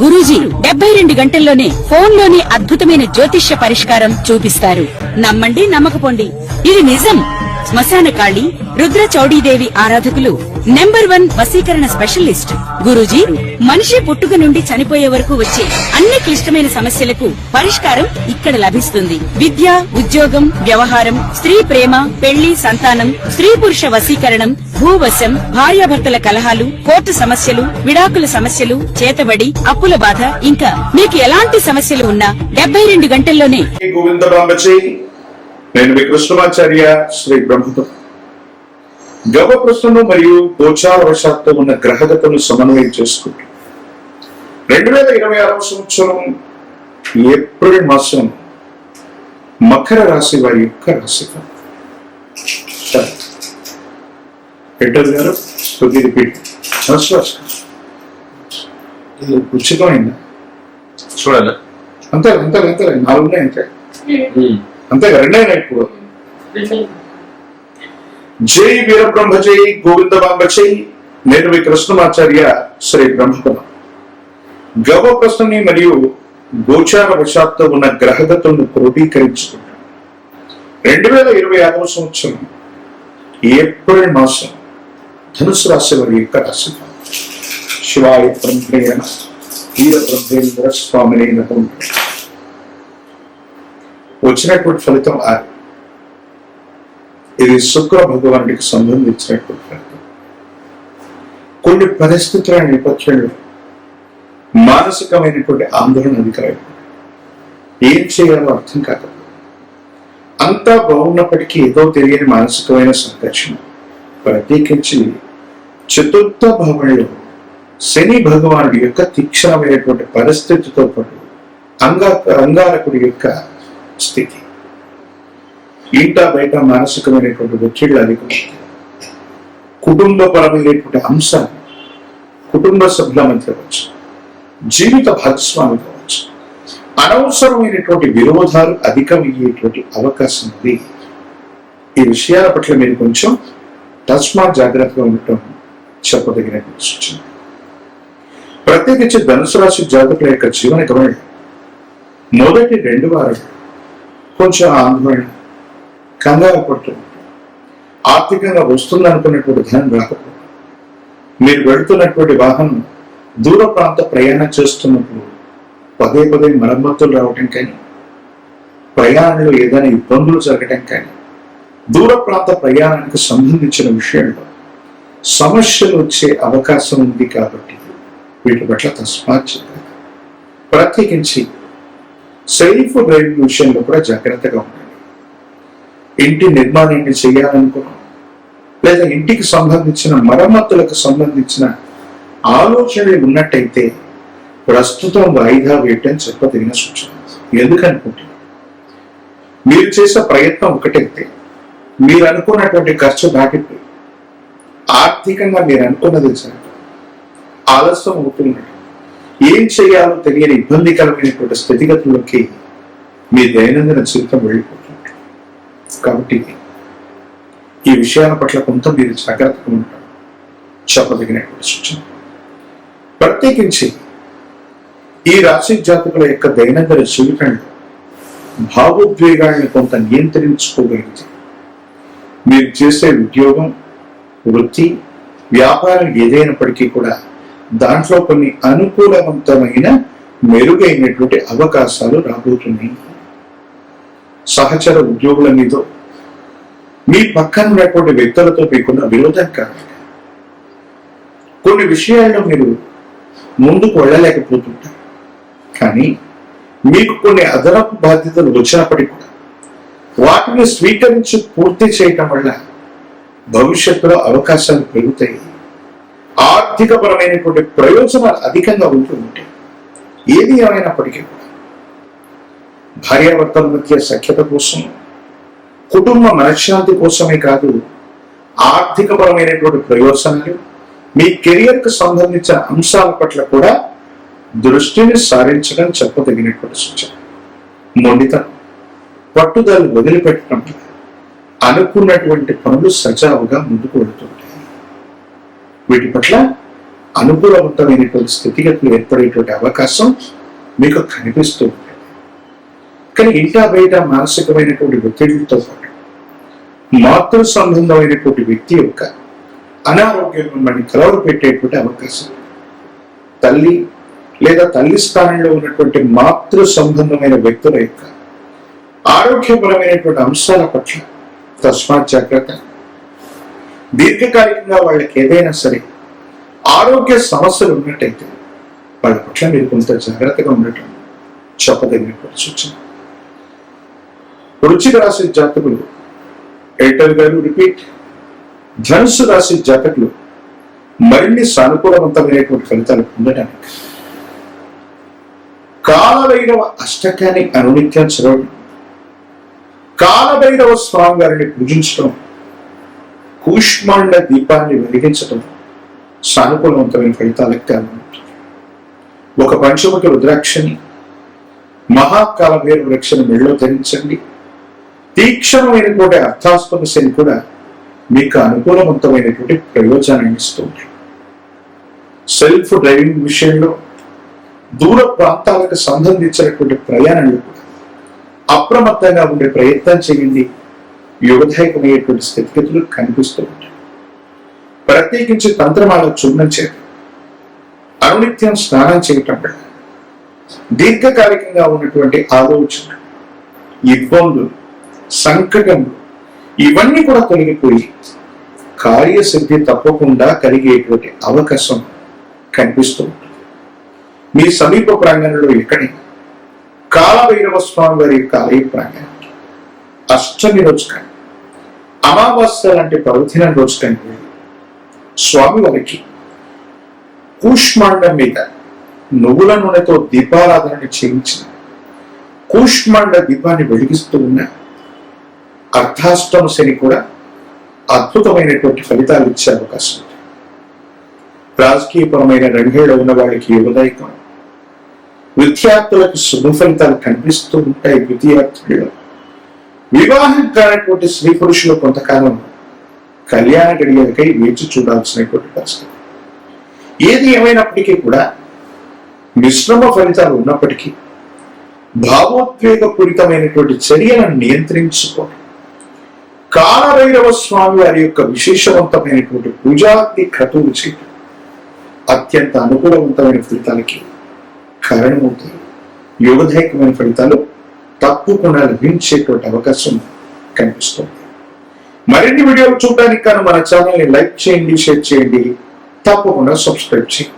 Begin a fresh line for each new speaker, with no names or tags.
గురూజీ 72 గంటల్లోనే ఫోన్ లోని అద్భుతమైన జ్యోతిష్య పరిష్కారం చూపిస్తారు. నమ్మండి, నమ్మకపోండి, ఇది నిజం. శ్మశాన కాళి రుద్ర చౌడీదేవి ఆరాధకులు నంబర్ 1 వశీకరణ స్పెషలిస్ట్. గురూజీ మనిషి పుట్టుక నుండి చనిపోయే వరకు వచ్చే అన్ని క్లిష్టమైన సమస్యలకు పరిష్కారం ఇక్కడ లభిస్తుంది. విద్య, ఉద్యోగం, వ్యవహారం, స్త్రీ ప్రేమ, పెళ్లి, సంతానం, స్త్రీ పురుష వశీకరణం, భూవశం, భార్యాభర్తల కలహాలు, కోర్టు సమస్యలు, విడాకుల సమస్యలు, చేతబడి, అప్పుల బాధ, ఇంకా మీకు ఎలాంటి సమస్యలు ఉన్నా 72 గంటల్లోనే.
నేను మీ కృష్ణమాచార్య శ్రీ బ్రహ్మతో గవప్రశ్నను మరియు గోచారవశాత్తు ఉన్న గ్రహగతులను సమన్వయం చేసుకుంటూ 2026 సంవత్సరం ఏప్రిల్ మాసం మకర రాశి వారి యొక్క రాశిఫలం. హెటర్ గారు కొద్ది రిపీట్ ఉచితమైందా
చూడాలి.
అంతే అంతే అంతే 4 ఉన్నాయి అంతే అంతేగా 2 అయినా ఇప్పుడు. జై వీరబ్రహ్మ జై గోవిందబాంబ జై. నేను మీ కృష్ణమాచార్య శ్రీ బ్రహ్మకుమ. గవ ప్రశ్నని మరియు గోచార వశాత్తు ఉన్న గ్రహగతులను క్రోడీకరించుకుంటాం. 2026 సంవత్సరం ఏప్రిల్ మాసం ధనుసు రాశి వారి యొక్క రాశి. శివాయ బ్రహ్మేణ వీరబ్రహ్మేంద్ర స్వామిని నమః. వచ్చినటువంటి ఫలితం 6. ఇది శుక్ర భగవానుడికి సంబంధించినటువంటి ఫలితం. కొన్ని పరిస్థితుల నేపథ్యంలో మానసికమైనటువంటి ఆందోళన అధికమైపోయింది. ఏం చేయాలో అర్థం కాకపోతే అంతా బాగున్నప్పటికీ ఏదో తెలియని మానసికమైన సంఘర్షణ. ప్రత్యేకించి చతుర్థ భావంలో శని భగవానుడి యొక్క తీక్షణమైనటువంటి పరిస్థితితో పాటు అంగారకుడి యొక్క స్థితి, ఇంట బయట మానసికమైనటువంటి ఒత్తిళ్లు అధికమైంది. కుటుంబపరమైనటువంటి అంశాలు కుటుంబ సభ్యుల మధ్య కావచ్చు, జీవిత భాగస్వామి కావచ్చు, అనవసరమైనటువంటి విరోధాలు అధికమయ్యేటువంటి అవకాశం ఉంది. ఈ విషయాల పట్ల మీరు కొంచెం తస్మాత్ జాగ్రత్తగా ఉండటం చెప్పదగినటువంటి సూచన. ప్రత్యేకించి ధనుసు రాశి జాతకుల యొక్క జీవన గమనం మొదటి 2 వారాలు కొంచెం ఆందోళన, కంగారు పడుతూ ఆర్థికంగా వస్తుందనుకున్నటువంటి ధనం రాకపోవడం, మీరు వెళుతున్నటువంటి వాహనం దూర ప్రాంత ప్రయాణం చేస్తున్నప్పుడు పదే పదే మరమ్మతులు రావటం కానీ, ప్రయాణంలో ఏదైనా ఇబ్బందులు జరగటం కానీ, దూర ప్రాంత ప్రయాణానికి సంబంధించిన విషయంలో సమస్యలు వచ్చే అవకాశం ఉంది. కాబట్టి వీటి పట్ల తస్మాత్ జాగ్రత్త. ప్రత్యేకించి సెల్ఫ్ డ్రైవింగ్ విషయంలో కూడా జాగ్రత్తగా ఉండాలి. ఇంటి నిర్మాణాన్ని చేయాలనుకున్నాం, లేదా ఇంటికి సంబంధించిన మరమ్మతులకు సంబంధించిన ఆలోచనలు ఉన్నట్టయితే ప్రస్తుతం వాయిదా వేయటం చెప్పదగిన సూచన. ఎందుకనుకుంటే మీరు చేసే ప్రయత్నం ఒకటైతే మీరు అనుకున్నటువంటి ఖర్చు దాటిపోయి ఆర్థికంగా మీరు అనుకున్నది జరగదు, ఆలస్యం అవుతుంది. ఏం చేయాలో తెలియని ఇబ్బందికరమైనటువంటి స్థితిగతుల్లోకి మీ దైనందిన జీవితం వెళ్ళిపోతుంది. కాబట్టి ఈ విషయాల పట్ల కొంత మీరు జాగ్రత్తగా ఉంటారు చెప్పదగినటువంటి సూచన. ప్రత్యేకించి ఈ రాశి జాతకుల యొక్క దైనందిన జీవితంలో భావోద్వేగాలను కొంత నియంత్రించుకోగలిగితే మీరు చేసే ఉద్యోగం, వృత్తి, వ్యాపారం ఏదైనప్పటికీ కూడా దాంట్లో కొన్ని అనుకూలవంతమైన మెరుగైనటువంటి అవకాశాలు రాబోతున్నాయి. సహచర ఉద్యోగుల మీద, మీ పక్కన ఉన్నటువంటి వ్యక్తులతో మీకున్న విరోధం కారణంగా కొన్ని విషయాల్లో మీరు ముందుకు వెళ్ళలేకపోతుంటారు. కానీ మీకు కొన్ని అదనపు బాధ్యతలు వచ్చినప్పటికీ కూడా వాటిని స్వీకరించి పూర్తి చేయటం వల్ల భవిష్యత్తులో అవకాశాలు పెరుగుతాయి. ఆర్థికపరమైనటువంటి ప్రయోజనాలు అధికంగా ఉంటూ ఉంటాయి. ఏది ఏమైనప్పటికీ కూడా భార్యాభర్తల మధ్య సఖ్యత కోసం, కుటుంబ మనశ్శాంతి కోసమే కాదు, ఆర్థికపరమైనటువంటి ప్రయోజనాలు, మీ కెరియర్కు సంబంధించిన అంశాల పట్ల కూడా దృష్టిని సారించడం చెప్పదగినటువంటి సూచన. మొండితనం, పట్టుదల వదిలిపెట్టడం అనుకున్నటువంటి పనులు సజావుగా ముందుకు వెళుతుంటాయి. వీటి పట్ల అనుకూలవంతమైనటువంటి స్థితిగతులు ఏర్పడేటువంటి అవకాశం మీకు కనిపిస్తూ ఉంటుంది. కానీ ఇంటా బయట మానసికమైనటువంటి ఒత్తిడితో పాటు మాతృ సంబంధమైనటువంటి వ్యక్తి యొక్క అనారోగ్యం మిమ్మల్ని కలవరపెట్టేటువంటి అవకాశం, తల్లి లేదా తల్లి స్థానంలో ఉన్నటువంటి మాతృ సంబంధమైన వ్యక్తుల యొక్క ఆరోగ్యపరమైనటువంటి అంశాల పట్ల తస్మాత్ జాగ్రత్త. దీర్ఘకాలికంగా వాళ్ళకి ఏదైనా సరే ఆరోగ్య సమస్యలు ఉన్నట్టయితే వాళ్ళ పట్ల మీరు కొంత జాగ్రత్తగా ఉండటం చెప్పదగినటువంటి సూచన. వృశ్చిక రాశి జాతకులు ఎయిర్టెల్ గారు రిపీట్. ధనుసు రాశి జాతకులు మరిన్ని సానుకూలవంతమైనటువంటి ఫలితాలు పొందడానికి కాలభైరవ అష్టకాన్ని అనునిత్యం చదవడం, కాలభైరవ స్వామి గారిని పూజించడం, కూష్మాండ దీపాన్ని వెలిగించడం సానుకూలవంతమైన ఫలితాలకు కారణం. ఒక పంచముఖ రుద్రాక్షని మహాకాలభైరవ వృక్షను మెళ్ళలో ధరించండి. తీక్షణమైనటువంటి అర్థాస్పద శని కూడా మీకు అనుకూలవంతమైనటువంటి ప్రయోజనాన్ని ఇస్తుంది. సెల్ఫ్ డ్రైవింగ్ విషయంలో దూర ప్రాంతాలకు సంబంధించినటువంటి ప్రయాణాలు కూడా అప్రమత్తంగా ఉండే ప్రయత్నం చేయండి. యుగదాయకమైనటువంటి స్థితిగతులు కనిపిస్తూ ఉంటాయి. ప్రత్యేకించి తంత్రమాల చూర్ణం చేయడం, అనునిత్యం స్నానం చేయటం వల్ల దీర్ఘకాలికంగా ఉన్నటువంటి ఆలోచన, ఇబ్బందులు, సంకటములు ఇవన్నీ కూడా తొలగిపోయి కార్యసిద్ధి తప్పకుండా కలిగేటువంటి అవకాశం కనిపిస్తూ ఉంటుంది. మీ సమీప ప్రాంగణంలో ఎక్కడైనా కాలభైరవ స్వామి వారి యొక్క ఆలయ ప్రాంగణం అష్టమి రోజు కానీ అమావాస్య లాంటి పర్వదినం రోజు కానీ వెళ్ళి స్వామివారికి కూష్మాండం మీద నువ్వుల నూనెతో దీపారాధన చేయించిన కూష్మాండ దీపాన్ని వెలిగిస్తూ ఉన్న అర్ధాష్టమ శని కూడా అద్భుతమైనటువంటి ఫలితాలు ఇచ్చే అవకాశం ఉంది. రాజకీయపరమైన రంగంలో ఉన్న వాళ్ళకి యువదాయకం, విద్యార్థులకు శుభ ఫలితాలు కనిపిస్తూ ఉంటాయి. విద్యార్థుల్లో వివాహం కానటువంటి స్త్రీ పురుషులు కొంతకాలం కళ్యాణ గడియలకై వేచి చూడాల్సినటువంటి పరిస్థితి. ఏది ఏమైనప్పటికీ కూడా మిశ్రమ ఫలితాలు ఉన్నప్పటికీ భావోద్వేగపూరితమైనటువంటి చర్యలను నియంత్రించుకోవడం, కాలభైరవ స్వామి వారి యొక్క విశేషవంతమైనటువంటి పూజాది క్రతువులు చేయడం అత్యంత అనుకూలవంతమైన ఫలితాలకి కారణమవుతాయి. యోగదాయకమైన ఫలితాలు తప్పకుండా లభించేటువంటి అవకాశం కనిపిస్తుంది. మరిన్ని వీడియోలు చూడడానికి కానీ మన ఛానల్ని లైక్ చేయండి, షేర్ చేయండి, తప్పకుండా సబ్స్క్రైబ్ చేయండి.